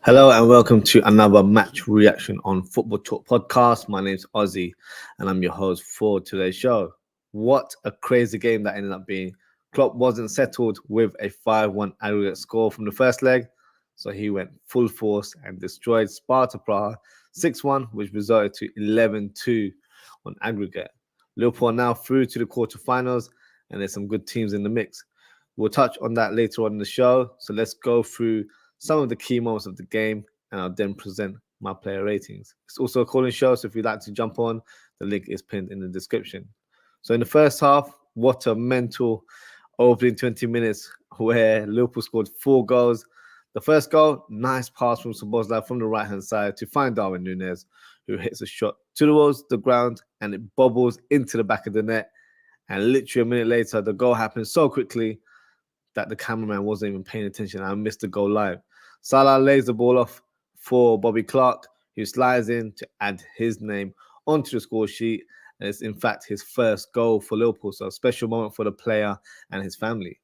Hello and welcome to another match reaction on Football Talk Podcast. My name's Ozzie and I'm your host for today's show. What a crazy game that ended up being. Klopp wasn't settled with a 5-1 aggregate score from the first leg, so he went full force and destroyed Sparta Praha 6-1, which resulted to 11-2 on aggregate. Liverpool are now through to the quarterfinals and there's some good teams in the mix. We'll touch on that later on in the show, so let's go through some of the key moments of the game, and I'll then present my player ratings. It's also a calling show, so if you'd like to jump on, the link is pinned in the description. So in the first half, what a mental opening 20 minutes where Liverpool scored 4 goals. The first goal, nice pass from Szoboszlai from the right-hand side to find Darwin Núñez, who hits a shot towards the ground and it bobbles into the back of the net. And literally a minute later, the goal happens so quickly that the cameraman wasn't even paying attention. I missed the goal live. Salah lays the ball off for Bobby Clark, who slides in to add his name onto the score sheet. And it's in fact his first goal for Liverpool. So a special moment for the player and his family.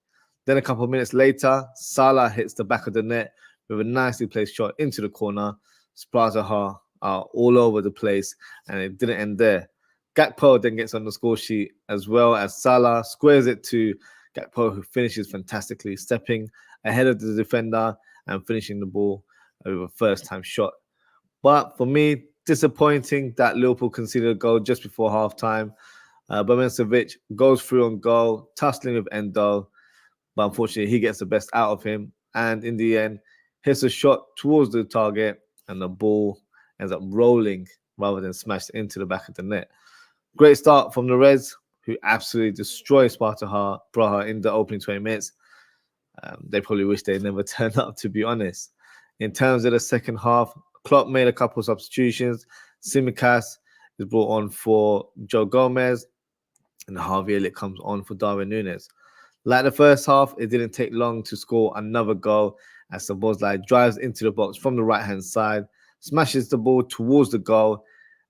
Then a couple of minutes later, Salah hits the back of the net with a nicely placed shot into the corner. Sparta Praha are all over the place and it didn't end there. Gakpo then gets on the score sheet as well as Salah squares it to Gakpo, who finishes fantastically, stepping ahead of the defender and finishing the ball with a first-time shot. But for me, disappointing that Liverpool conceded a goal just before half-time. Bomencevic goes through on goal, tussling with Endo, but unfortunately he gets the best out of him. And in the end, hits a shot towards the target and the ball ends up rolling rather than smashed into the back of the net. Great start from the Reds, who absolutely destroyed Sparta Praha in the opening 20 minutes. They probably wish they never turned up, to be honest. In terms of the second half, Klopp made a couple of substitutions. Tsimikas is brought on for Joe Gomez, and Harvey Elliott comes on for Darwin Núñez. Like the first half, it didn't take long to score another goal as Szoboszlai drives into the box from the right-hand side, smashes the ball towards the goal,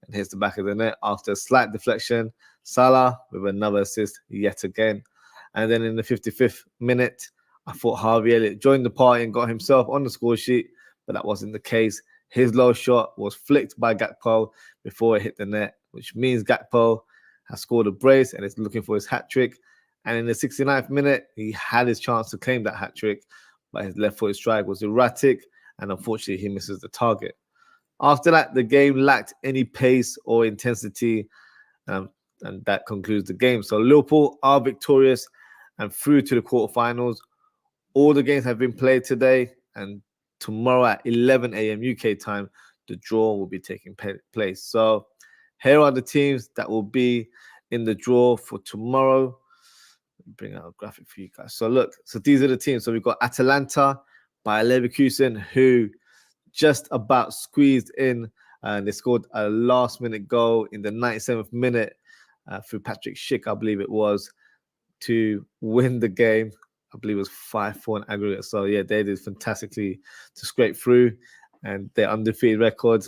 and hits the back of the net after a slight deflection. Salah with another assist yet again. And then in the 55th minute, I thought Harvey Elliott joined the party and got himself on the score sheet, but that wasn't the case. His low shot was flicked by Gakpo before it hit the net, which means Gakpo has scored a brace and is looking for his hat-trick. And in the 69th minute, he had his chance to claim that hat-trick, but his left-footed strike was erratic, and unfortunately, he misses the target. After that, the game lacked any pace or intensity, and that concludes the game. So Liverpool are victorious and through to the quarterfinals. All the games have been played today, and tomorrow at 11 a.m. UK time, the draw will be taking place. So here are the teams that will be in the draw for tomorrow. Bring out a graphic for you guys. So look, so these are the teams. So we've got Atalanta by Leverkusen, who just about squeezed in, and they scored a last-minute goal in the 97th minute through Patrick Schick, I believe it was, to win the game. I believe it was 5-4 in aggregate. So yeah, they did fantastically to scrape through, and their undefeated record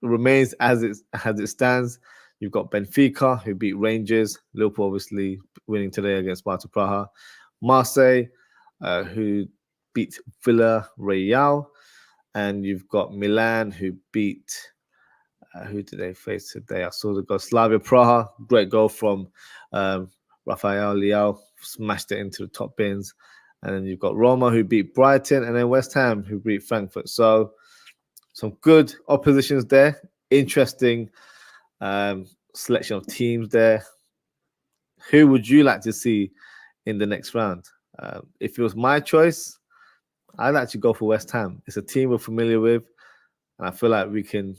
remains as it stands. You've got Benfica, who beat Rangers. Liverpool obviously winning today against Sparta Praha. Marseille, who beat Villarreal. And you've got Milan, who beat, who did they face today? I saw the goal, Slavia Praha. Great goal from Rafael Leao, smashed it into the top bins. And then you've got Roma, who beat Brighton, and then West Ham, who beat Frankfurt. So some good oppositions there. Interesting selection of teams there. Who would you like to see in the next round? If it was my choice, I'd actually go for West Ham. It's a team we're familiar with, and I feel like we can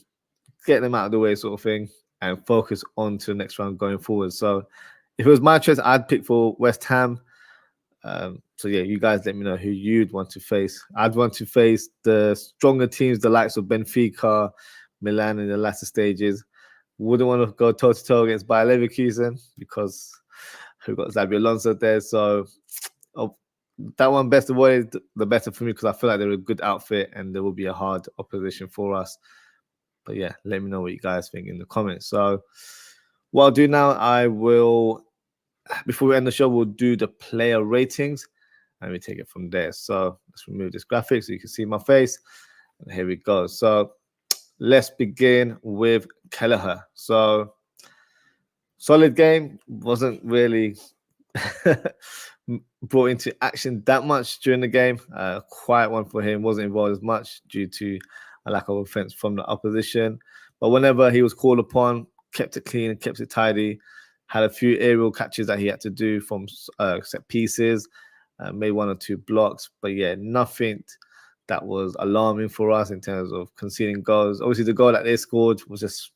get them out of the way, sort of thing, and focus on to the next round going forward. So if it was my choice, I'd pick for West Ham. So yeah, you guys let me know who you'd want to face. I'd want to face the stronger teams, the likes of Benfica, Milan in the latter stages. Wouldn't want to go toe-to-toe against Bayer Leverkusen because we've got Xabi Alonso there. So that one best avoided, the better for me, because I feel like they're a good outfit and there will be a hard opposition for us. But yeah, let me know what you guys think in the comments. So what I'll do now, I will Before we end the show, we'll do the player ratings and we take it from there. So let's remove this graphic so you can see my face. And here we go. So let's begin with Kelleher. So solid game, wasn't really brought into action that much during the game. Quiet one for him, wasn't involved as much due to a lack of offense from the opposition. But whenever he was called upon, kept it clean, kept it tidy, had a few aerial catches that he had to do from set pieces, made one or two blocks. But yeah, nothing that was alarming for us in terms of conceding goals. Obviously, the goal that they scored was just,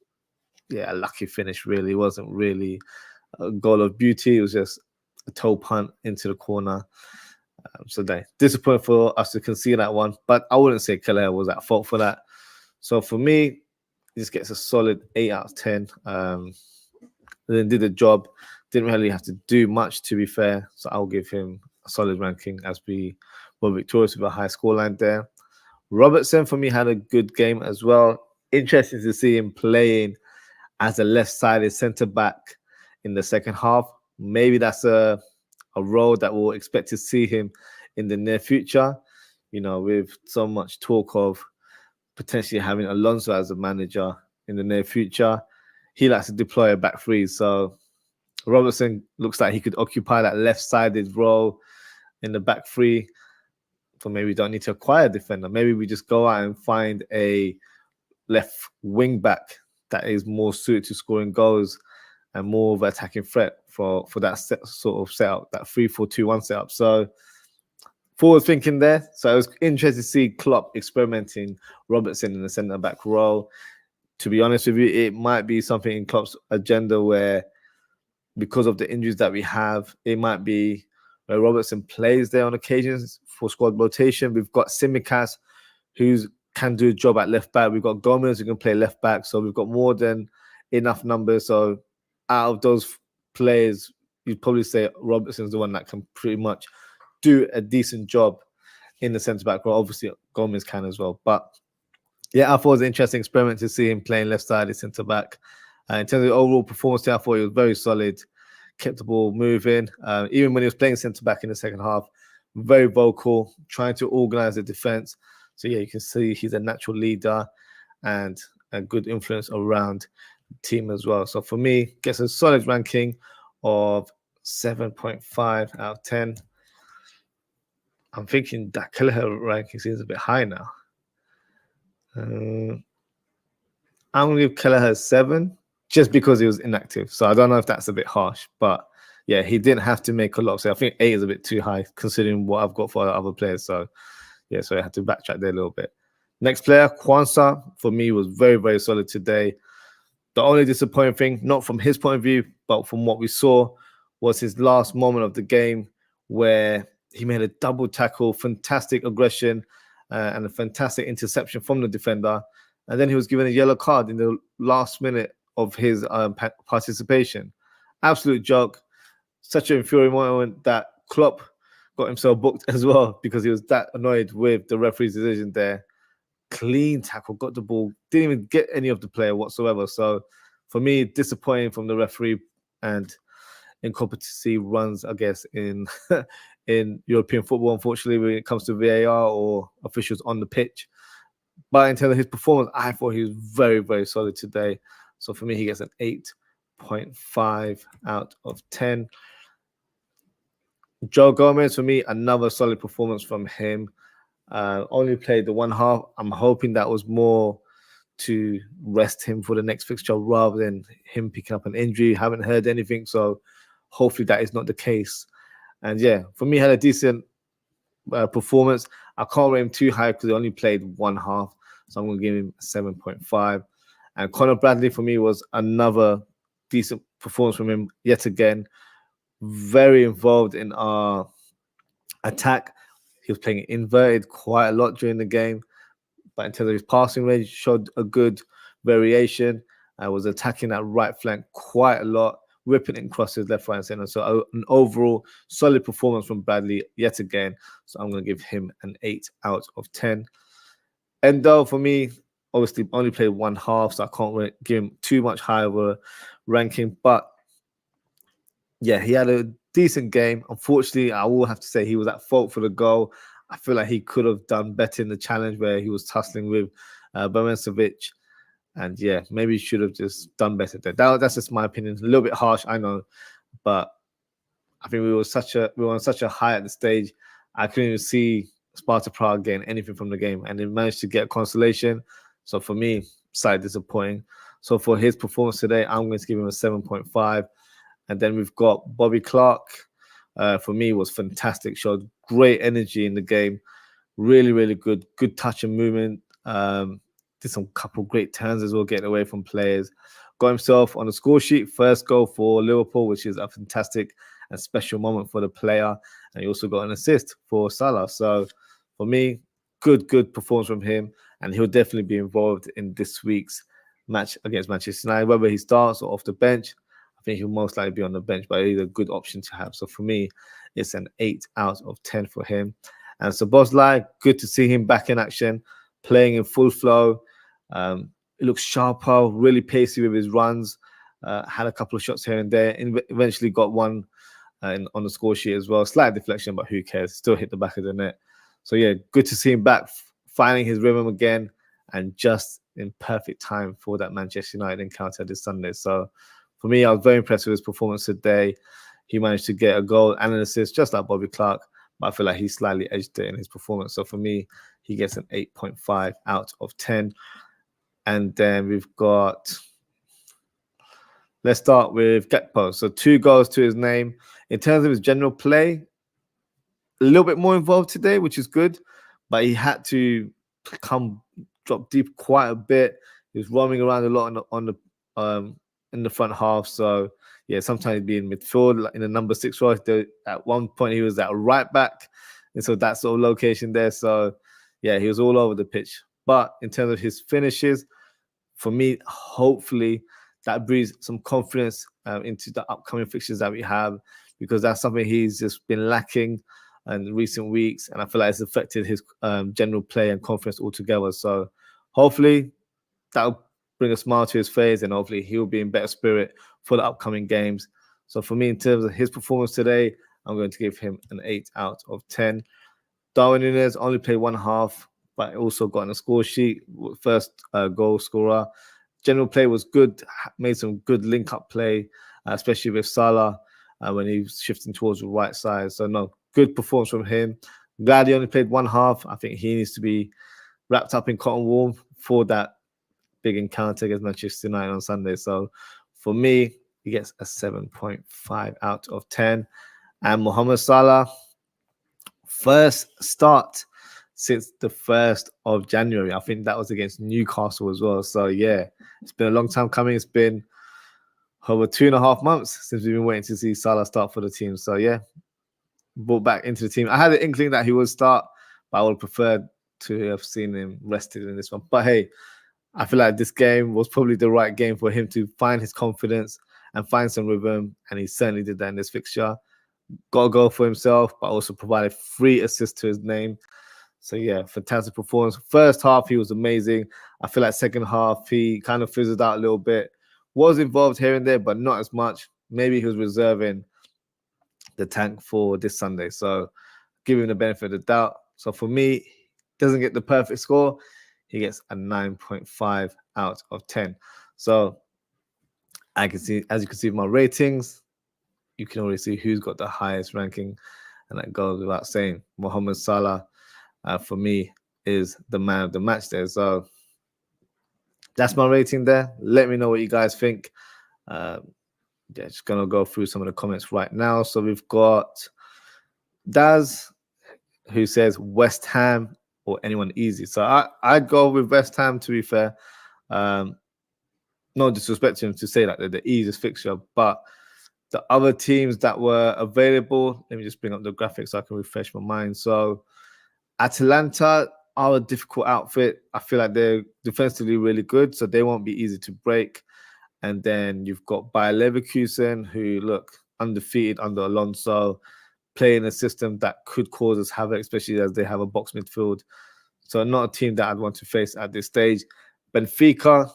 a lucky finish, really. It wasn't really a goal of beauty. It was just a toe punt into the corner. So disappointing for us to concede that one. But I wouldn't say Kelleher was at fault for that. So for me, he just gets a solid 8 out of 10. Then did the job. Didn't really have to do much, to be fair. So I'll give him a solid ranking as we were victorious with a high scoreline there. Robertson, for me, had a good game as well. Interesting to see him playing as a left-sided centre-back in the second half. Maybe that's a role that we'll expect to see him in the near future. With so much talk of potentially having Alonso as a manager in the near future, he likes to deploy a back three. So Robertson looks like he could occupy that left-sided role in the back three. So maybe we don't need to acquire a defender. Maybe we just go out and find a left wing back that is more suited to scoring goals and more of an attacking threat for that sort of setup, that 3-4-2-1 setup. So forward thinking there. So it was interesting to see Klopp experimenting Robertson in the centre back role. To be honest with you, it might be something in Klopp's agenda where, because of the injuries that we have, it might be where Robertson plays there on occasions for squad rotation. We've got Tsimikas, who can do a job at left back. We've got Gomez, who can play left back. So we've got more than enough numbers. So out of those players, you'd probably say Robertson's the one that can pretty much do a decent job in the centre back role. Obviously, Gomez can as well. But yeah, I thought it was an interesting experiment to see him playing left-sided centre back. In terms of the overall performance, I thought he was very solid, kept the ball moving. Even when he was playing centre back in the second half, very vocal, trying to organise the defence. So yeah, you can see he's a natural leader and a good influence around the team as well. So for me, gets a solid ranking of 7.5 out of 10. I'm thinking that Kelleher ranking seems a bit high now. I'm going to give Kelleher 7 just because he was inactive. So I don't know if that's a bit harsh, but yeah, he didn't have to make a lot. So I think 8 is a bit too high considering what I've got for other players. So yeah, so I had to backtrack there a little bit. Next player, Kwanzaa, for me was very, very solid today. The only disappointing thing, not from his point of view, but from what we saw, was his last moment of the game where he made a double tackle, fantastic aggression, and a fantastic interception from the defender. And then he was given a yellow card in the last minute of his participation. Absolute joke. Such an infuriating moment that Klopp got himself booked as well because he was that annoyed with the referee's decision there. Clean tackle, got the ball, didn't even get any of the player whatsoever. So for me, disappointing from the referee, and incompetency runs, I guess, in in European football, unfortunately, when it comes to VAR or officials on the pitch. But in terms of his performance, I thought he was very, very solid today. So for me, he gets an 8.5 out of 10. Joe Gomez, for me, another solid performance from him. Only played the one half. I'm hoping that was more to rest him for the next fixture rather than him picking up an injury. Haven't heard anything, so hopefully that is not the case. And yeah, for me, had a decent performance. I can't rate him too high because he only played one half, so I'm going to give him 7.5. And Conor Bradley, for me, was another decent performance from him yet again. Very involved in our attack. He was playing inverted quite a lot during the game, but in terms of his passing range, showed a good variation. I was attacking that right flank quite a lot, whipping it across his left, right, and center. So an overall solid performance from Bradley yet again. So I'm going to give him an 8 out of 10. Endo, for me, obviously only played one half, so I can't really give him too much higher of a ranking, but yeah, he had a decent game. Unfortunately, I will have to say he was at fault for the goal. I feel like he could have done better in the challenge where he was tussling with Bomencevic. And yeah, maybe he should have just done better there. That's just my opinion. A little bit harsh, I know, but I think we were on such a high at the stage. I couldn't even see Sparta Prague getting anything from the game, and they managed to get a consolation. So for me, slightly disappointing. So for his performance today, I'm going to give him a 7.5. And then we've got Bobby Clark. For me, was fantastic. Showed great energy in the game. Really, really good touch and movement. Did some couple great turns as well, getting away from players. Got himself on the score sheet. First goal for Liverpool, which is a fantastic and special moment for the player. And he also got an assist for Salah. So for me, good performance from him. And he'll definitely be involved in this week's match against Manchester United. Whether he starts or off the bench, I think he'll most likely be on the bench, but he's a good option to have. So for me, it's an 8 out of 10 for him. And so Boslai, good to see him back in action, playing in full flow. He looks sharper, really pacey with his runs. Had a couple of shots here and there. Eventually got one on the score sheet as well. Slight deflection, but who cares? Still hit the back of the net. So yeah, good to see him back, finding his rhythm again, and just in perfect time for that Manchester United encounter this Sunday. So for me, I was very impressed with his performance today. He managed to get a goal and an assist, just like Bobby Clark, but I feel like he slightly edged it in his performance. So for me, he gets an 8.5 out of 10. And then we've got, let's start with Gakpo. So 2 goals to his name. In terms of his general play, a little bit more involved today, which is good, but he had to drop deep quite a bit. He was roaming around a lot in the front half. So yeah, sometimes he'd be in midfield, like in the number 6 role. At one point, he was at right back, and so that sort of location there. So yeah, he was all over the pitch. But in terms of his finishes, for me, hopefully that breathes some confidence into the upcoming fixtures that we have, because that's something he's just been lacking in recent weeks, and I feel like it's affected his general play and confidence altogether. So hopefully that'll bring a smile to his face, and hopefully he'll be in better spirit for the upcoming games. So for me, in terms of his performance today, I'm going to give him an 8 out of 10. Darwin Núñez only played one half, but also got on a score sheet, first goal scorer. General play was good, made some good link-up play, especially with Salah when he was shifting towards the right side. So no, good performance from him. Glad he only played one half. I think he needs to be wrapped up in cotton wool for that big encounter against Manchester United on Sunday. So for me, he gets a 7.5 out of 10. And Mohamed Salah, first start since the 1st of January. I think that was against Newcastle as well. So yeah, it's been a long time coming. It's been over 2.5 months since we've been waiting to see Salah start for the team. So yeah, brought back into the team. I had an inkling that he would start, but I would have preferred to have seen him rested in this one. But hey, I feel like this game was probably the right game for him to find his confidence and find some rhythm, and he certainly did that in this fixture. Got a goal for himself, but also provided 3 assists to his name. So yeah, fantastic performance. First half, he was amazing. I feel like second half, he kind of fizzled out a little bit. Was involved here and there, but not as much. Maybe he was reserving the tank for this Sunday. So give him the benefit of the doubt. So for me, doesn't get the perfect score. He gets a 9.5 out of 10. So I can see, as you can see my ratings, you can already see who's got the highest ranking, and that goes without saying. Mohamed Salah, for me, is the man of the match there. So that's my rating there. Let me know what you guys think. Yeah, just gonna go through some of the comments right now. So we've got Daz, who says West Ham or anyone easy. So I'd go with West Ham, to be fair. No disrespect to him to say that they're the easiest fixture, but the other teams that were available, let me just bring up the graphics so I can refresh my mind. So Atalanta are a difficult outfit. I feel like they're defensively really good, so they won't be easy to break. And then you've got Bayer Leverkusen, who look undefeated under Alonso, playing a system that could cause us havoc, especially as they have a box midfield. So not a team that I'd want to face at this stage. Benfica,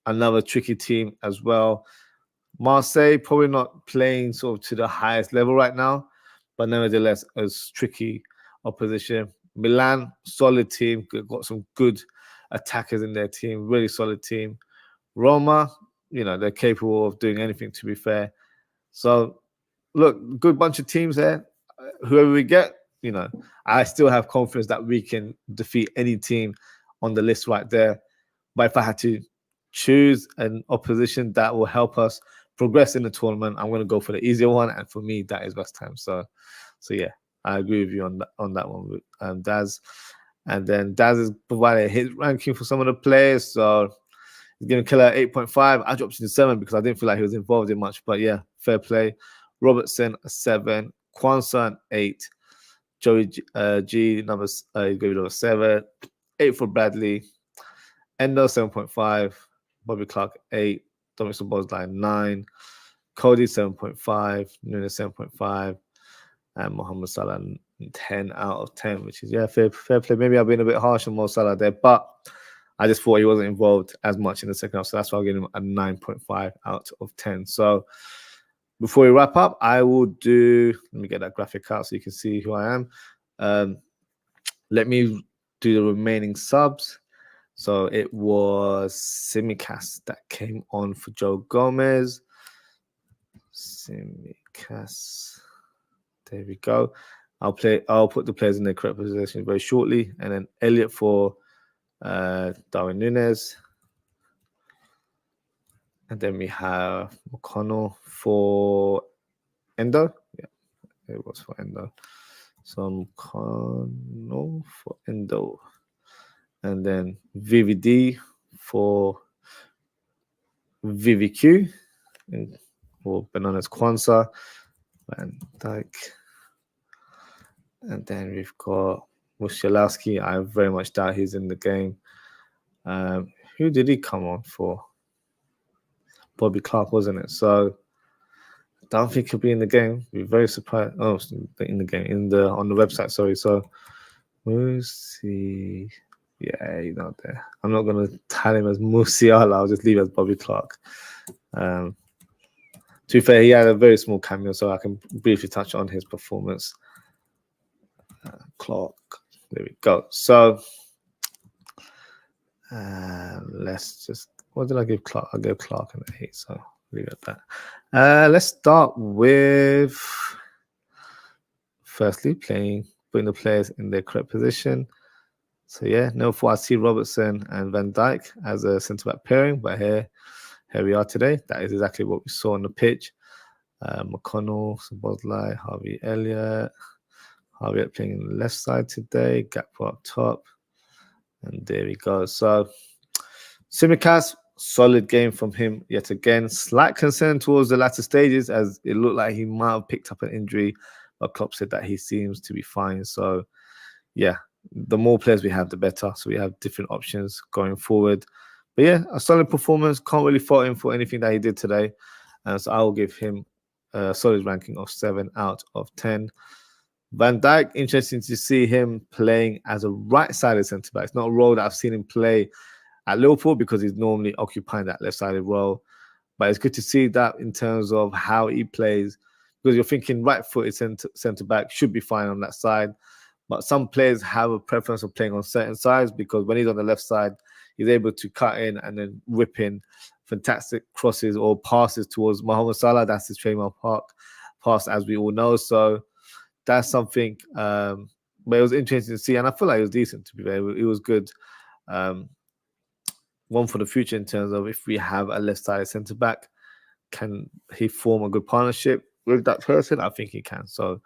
another tricky team as well. Marseille probably not playing sort of to the highest level right now, but nevertheless, a tricky opposition. Milan, solid team, got some good attackers in their team, really solid team. Roma, they're capable of doing anything, to be fair. So, look, good bunch of teams there. Whoever we get, I still have confidence that we can defeat any team on the list right there. But if I had to choose an opposition that will help us progress in the tournament, I'm going to go for the easier one, and for me, that is West Ham. So yeah, I agree with you on that one with Daz. And then Daz has provided his ranking for some of the players, so he's giving Keller 8.5. I dropped it to 7 because I didn't feel like he was involved in much, but yeah, fair play. Robertson a 7, Kwanzaa an 8, Joey G numbers gave it a 7, 8 for Bradley, Endo 7.5, Bobby Clark 8, Dominic Szoboszlai 9, Cody 7.5, Nunes 7.5, and Mohamed Salah 10 out of 10, which is fair play. Maybe I've been a bit harsh on Mo Salah there, but I just thought he wasn't involved as much in the second half, so that's why I'm giving him a 9.5 out of 10. So before we wrap up, I will let me get that graphic out so you can see who I am. Let me do the remaining subs. So it was Tsimikas that came on for Joe Gomez. Tsimikas. There we go. I'll put the players in their correct position very shortly. And then Elliot for Darwin Nunes. And then we have McConnell for Endo. Yeah, it was for Endo. So McConnell for Endo. And then VVD for VVQ. For Bananas Kwanzaa. Van Dijk. And then we've got Musialowski. I very much doubt he's in the game. Who did he come on for? Bobby Clark, wasn't it? So I don't think he'll be in the game. Be very surprised. Oh, in the game, on the website. Sorry. So we'll see. Yeah, he's not there. I'm not gonna tell him as Musiala. I'll just leave it as Bobby Clark. To be fair, he had a very small cameo, so I can briefly touch on his performance. Clark. There we go. So let's just. What did I give Clark? I gave Clark an 8, so leave it at that. Let's start with firstly putting the players in their correct position. So yeah, no for I see Robertson and Van Dijk as a centre-back pairing, but here we are today. That is exactly what we saw on the pitch. McConnell, Szoboszlai, Harvey Elliott playing on the left side today, Gakpo up top, and there we go. So Tsimikas, solid game from him yet again. Slight concern towards the latter stages as it looked like he might have picked up an injury, but Klopp said that he seems to be fine. So yeah, the more players we have, the better. So we have different options going forward. But yeah, a solid performance. Can't really fault him for anything that he did today. So I will give him a solid ranking of 7 out of 10. Van Dijk, interesting to see him playing as a right-sided centre-back. It's not a role that I've seen him play at Liverpool because he's normally occupying that left-sided role. But it's good to see that in terms of how he plays, because you're thinking right-footed centre-back should be fine on that side. But some players have a preference of playing on certain sides because when he's on the left side, he's able to cut in and then whip in fantastic crosses or passes towards Mohamed Salah. That's his trademark pass, as we all know. So that's something, but it was interesting to see. And I feel like it was decent, to be fair. It was good. One for the future in terms of if we have a left-sided centre-back, can he form a good partnership with that person? I think he can. So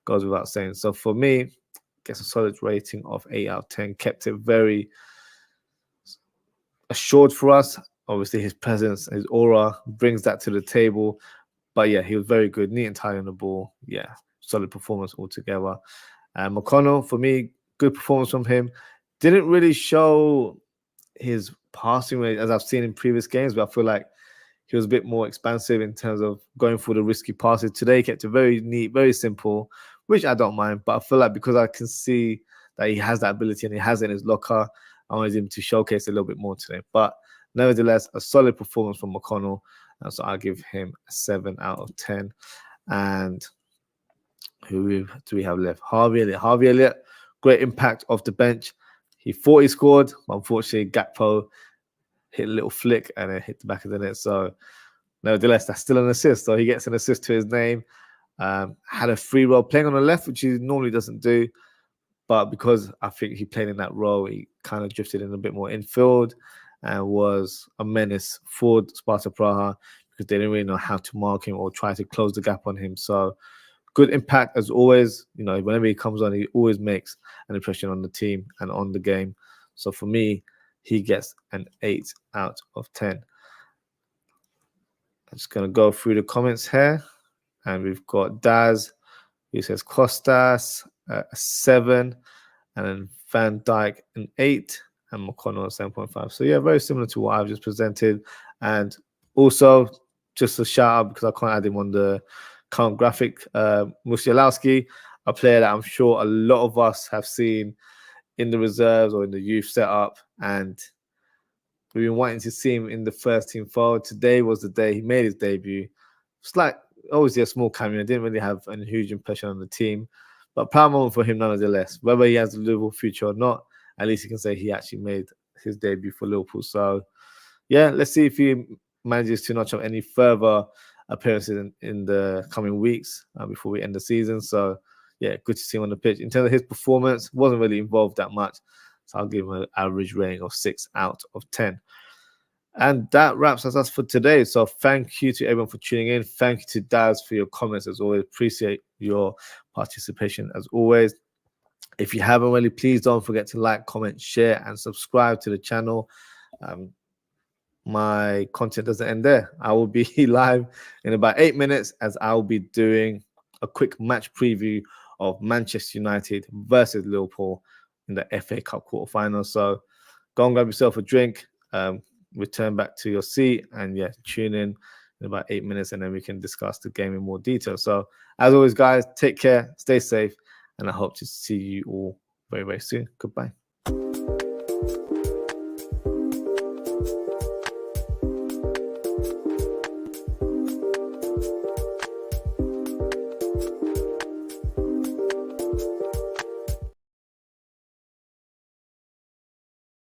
goes without saying. So for me, gets a solid rating of 8 out of 10. Kept it very assured for us. Obviously, his presence, his aura brings that to the table. But yeah, he was very good, neat and tidy on the ball. Yeah, solid performance altogether. And McConnell, for me, good performance from him. Didn't really show his passing rate as I've seen in previous games, but I feel like he was a bit more expansive in terms of going for the risky passes. Today, he kept it very neat, very simple, which I don't mind. But I feel like because I can see that he has that ability and he has it in his locker, I wanted him to showcase a little bit more today. But nevertheless, a solid performance from McConnell. So I'll give him a 7 out of 10. And who do we have left? Harvey Elliott. Harvey Elliott, great impact off the bench. He thought he scored, but unfortunately, Gakpo hit a little flick and it hit the back of the net. So, nevertheless, that's still an assist. So he gets an assist to his name. Had a free role playing on the left, which he normally doesn't do. But because I think he played in that role, he kind of drifted in a bit more infield and was a menace for Sparta Praha because they didn't really know how to mark him or try to close the gap on him. So, good impact as always. Whenever he comes on, he always makes an impression on the team and on the game. So for me, he gets an 8 out of 10. I'm just going to go through the comments here. And we've got Daz, who says Costas, a 7. And then Van Dijk, an 8. And McConnell, a 7.5. So, yeah, very similar to what I've just presented. And also, just a shout out, because I can't add him on the current graphic, Musialowski, a player that I'm sure a lot of us have seen in the reserves or in the youth setup, and we've been wanting to see him in the first team forward. Today was the day he made his debut. It's like obviously a small cameo, didn't really have a huge impression on the team, but proud moment for him nonetheless. Whether he has a Liverpool future or not, at least he can say he actually made his debut for Liverpool. So yeah, let's see if he manages to notch up any further appearances in the coming weeks before we end the season. So yeah, good to see him on the pitch. In terms of his performance, wasn't really involved that much. So I'll give him an average rating of 6 out of 10. And that wraps us up for today. So thank you to everyone for tuning in. Thank you to Daz for your comments as always. Appreciate your participation as always. If you haven't already, please don't forget to like, comment, share, and subscribe to the channel. My content doesn't end there. I will be live in about 8 minutes as I'll be doing a quick match preview of Manchester United versus Liverpool in the FA Cup quarterfinals. So go and grab yourself a drink, return back to your seat, and yeah, tune in about 8 minutes, and then we can discuss the game in more detail. So as always, guys, take care, stay safe, and I hope to see you all very, very soon. Goodbye.